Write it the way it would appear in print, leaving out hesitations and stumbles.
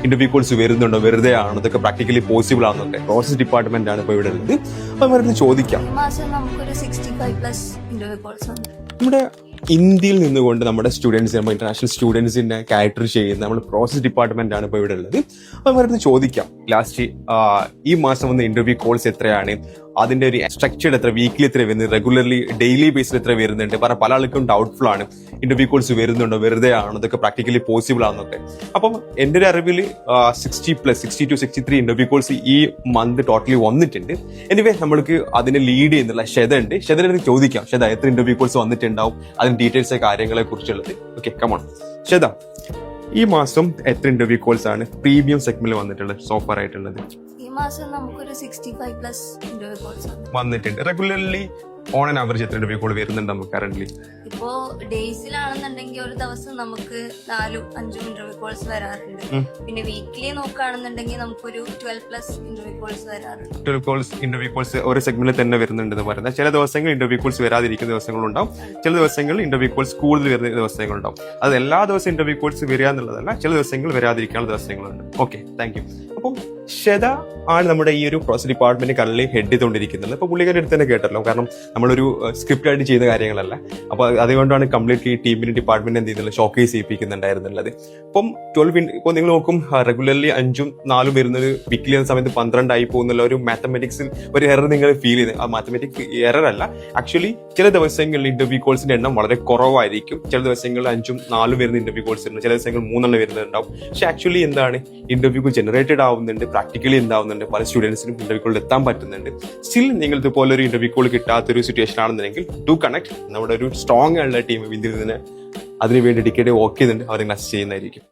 Interview calls വരുന്നുണ്ടോ, വെറുതെ ആണോ, ഇതൊക്കെ പ്രാക്ടിക്കലി പോസിബിൾ ആണെന്നൊക്കെ പ്രോസസ് ഡിപ്പാർട്ട്മെന്റ് ആണ് ഇപ്പോൾ ഇവിടെ ഉള്ളത്. അപ്പൊ അവർക്ക് ചോദിക്കാം. ഈ മാസം നമുക്കൊരു 65+ ഇന്റർവ്യൂ കോൾസ് ഉണ്ട്. നമ്മുടെ ഇന്ത്യയിൽ നിന്നുകൊണ്ട് നമ്മുടെ സ്റ്റുഡൻസ്, നമ്മുടെ ഇന്റർനാഷണൽ സ്റ്റുഡൻസിന്റെ കാറ്റർ ചെയ്യുന്ന നമ്മുടെ പ്രോസസ് ഡിപ്പാർട്ട്മെന്റ് ആണ് ഇപ്പോൾ ഇവിടെ ഉള്ളത്. അപ്പൊ അവർക്ക് ചോദിക്കാം ലാസ്റ്റ് ഈ മാസം വന്ന ഇന്റർവ്യൂ കോൾസ് എത്രയാണ്, അതിന്റെ ഒരു സ്ട്രക്ചർ എത്ര, വീക്കിലി എത്ര വരുന്നത്, റെഗുലർലി ഡെയിലി ബേസിൽ എത്ര വരുന്നുണ്ട്. പല ആൾക്കും ഡൗട്ട്ഫുൾ ആണ്, ഇന്റർവ്യൂ കോൾസ് വരുന്നുണ്ടോ, വെറുതെ ആണോ, ഇതൊക്കെ പ്രാക്ടിക്കലി പോസിബിൾ ആണെന്നൊക്കെ. അപ്പം എന്റെ ഒരു അറിവിൽ 60 to 63 ഇന്റർവ്യൂ കോൾസ് ഈ മന്ത് ടോട്ടലി വന്നിട്ടുണ്ട്. എനിവേ നമ്മൾക്ക് അതിനെ ലീഡ് ചെയ്യുന്നുള്ള ഷെത ഉണ്ട്. ഷെതനെ ചോദിക്കാം, ഷെത എത്ര ഇന്റർവ്യൂ കോൾസ് വന്നിട്ടുണ്ടാവും, അതിന്റെ ഡീറ്റെയിൽസ് കാര്യങ്ങളെ കുറിച്ചുള്ളത്. ഓക്കെ, കമോൺ ഷെത, ഈ മാസം എത്ര ഇന്റർവ്യൂ കോൾസ് ആണ് പ്രീമിയം സെഗ്മെന്റിൽ വന്നിട്ടുള്ളത്, സോഫർ ആയിട്ടുള്ളത്? ഈ മാസം നമുക്കൊരു 65+ ഇന്റർവ്യൂ കോൾസ് ഉണ്ട്. വന്നിട്ടുണ്ട്. റെഗുലർലി ഓൺ ആൻ ആവറേജ് എത്ര ഇന്റർവ്യൂ കോൾ വരുന്നുണ്ട് നമുക്ക് കറന്റ്ലി? ഇപ്പോ ഡേയ്സിലാണെന്നുണ്ടെങ്കിൽ ഒരു ദിവസം നമുക്ക് 4-5 ഇന്റർവ്യൂ കോൾസ് വരാറുണ്ട്. പിന്നെ വീക്കിലി നോക്കുകയാണെന്നുണ്ടെങ്കിൽ നമുക്കൊരു 12+ ഇന്റർവ്യൂ കോൾസ് വരാറുണ്ട്. 12 ഇന്റർവ്യൂ കോൾസ് ഒരു സെഗ്മെന്റിൽ തന്നെ വരുന്നുണ്ടെന്ന് പറയുന്നത്. ചില ദിവസങ്ങളിൽ ഇന്റർവ്യൂ കോൾസ് വരാതിരിക്കുന്ന ദിവസങ്ങളുണ്ടാവും, ചില ദിവസങ്ങളിൽ ഇന്റർവ്യൂ കോൾസ് കൂടുതൽ വരുന്ന ദിവസങ്ങളുണ്ടാവും. അത് എല്ലാ ദിവസവും ഇന്റർവ്യൂ കോൾസ് വരിക എന്നുള്ളതല്ല, ചില ദിവസങ്ങൾ വരാതിരിക്കാനുള്ള ദിവസങ്ങളുണ്ട്. Okay, thank you. അപ്പം ഷെത ആണ് നമ്മുടെ ഈ ഒരു പ്രോസസ് ഡിപ്പാർട്ട്മെന്റ് കറന്റ് ഹെഡ് ചെയ്തുകൊണ്ടിരിക്കുന്നത്. ഇപ്പൊ പുള്ളിക്കാരുടെ അടുത്ത് തന്നെ കേട്ടല്ലോ, കാരണം നമ്മളൊരു സ്ക്രിപ്റ്റ് ആയിട്ട് ചെയ്യുന്ന കാര്യങ്ങളല്ല. അപ്പൊ അതുകൊണ്ടാണ് കംപ്ലീറ്റ്ലി ടീമിന്റെ ഡിപ്പാർട്ട്മെന്റ് എന്ത് ചെയ്യുന്നത്, ഷോക്കേസ് ചെയ്യിപ്പിക്കുന്നുണ്ടായിരുന്നുള്ളത്. ഇപ്പം 12 ഇപ്പോൾ നിങ്ങൾ നോക്കും, റെഗുലർലി 5ഉം 4ഉം വരുന്നത് വീക്കിലി എന്ന സമയത്ത് 12 ആയി പോകുന്നുള്ള ഒരു മാത്തമെറ്റിക്സിൽ ഒരു എറർ നിങ്ങൾ ഫീൽ ചെയ്യുന്നത്. ആ മാത്തമെറ്റിക്സ് എറർ അല്ല, ആക്ച്വലി ചില ദിവസങ്ങളിൽ ഇന്റർവ്യൂ കോൾസിന്റെ എണ്ണം വളരെ കുറവായിരിക്കും. ചില ദിവസങ്ങളിൽ 5ഉം 4ഉം വരുന്ന ഇന്റർവ്യൂ കോൾസ് ഉണ്ട്, ചില ദിവസങ്ങളിൽ 3 വരുന്നുണ്ടാവും. പക്ഷെ ആക്ച്വലി എന്താണ്, ഇന്റർവ്യൂ ജനറേറ്റഡ് ആവുന്നുണ്ട്, പ്രാക്ടിക്കലി എന്താവുന്നുണ്ട്, പല സ്റ്റുഡൻസിനും ഇന്റർവ്യൂ കോളിൽ എത്താൻ പറ്റുന്നുണ്ട്. സ്റ്റിൽ നിങ്ങൾ ഇതുപോലെ ഒരു ഇന്റർവ്യൂ കോൾ കിട്ടാത്തൊരു സിറ്റുവേഷൻ ആണെന്നുണ്ടെങ്കിൽ ഡു കണക്ട്. നമ്മുടെ ഒരു സ്ട്രോങ് ആയിട്ടുള്ള ടീം ഇന്ത്യയിൽ നിന്ന് അതിനുവേണ്ടി ഡെഡിക്കേറ്റ് വർക്ക് ചെയ്യുന്നുണ്ട്, അവർ അസിസ്റ്റ് ചെയ്യുന്നതായിരിക്കും.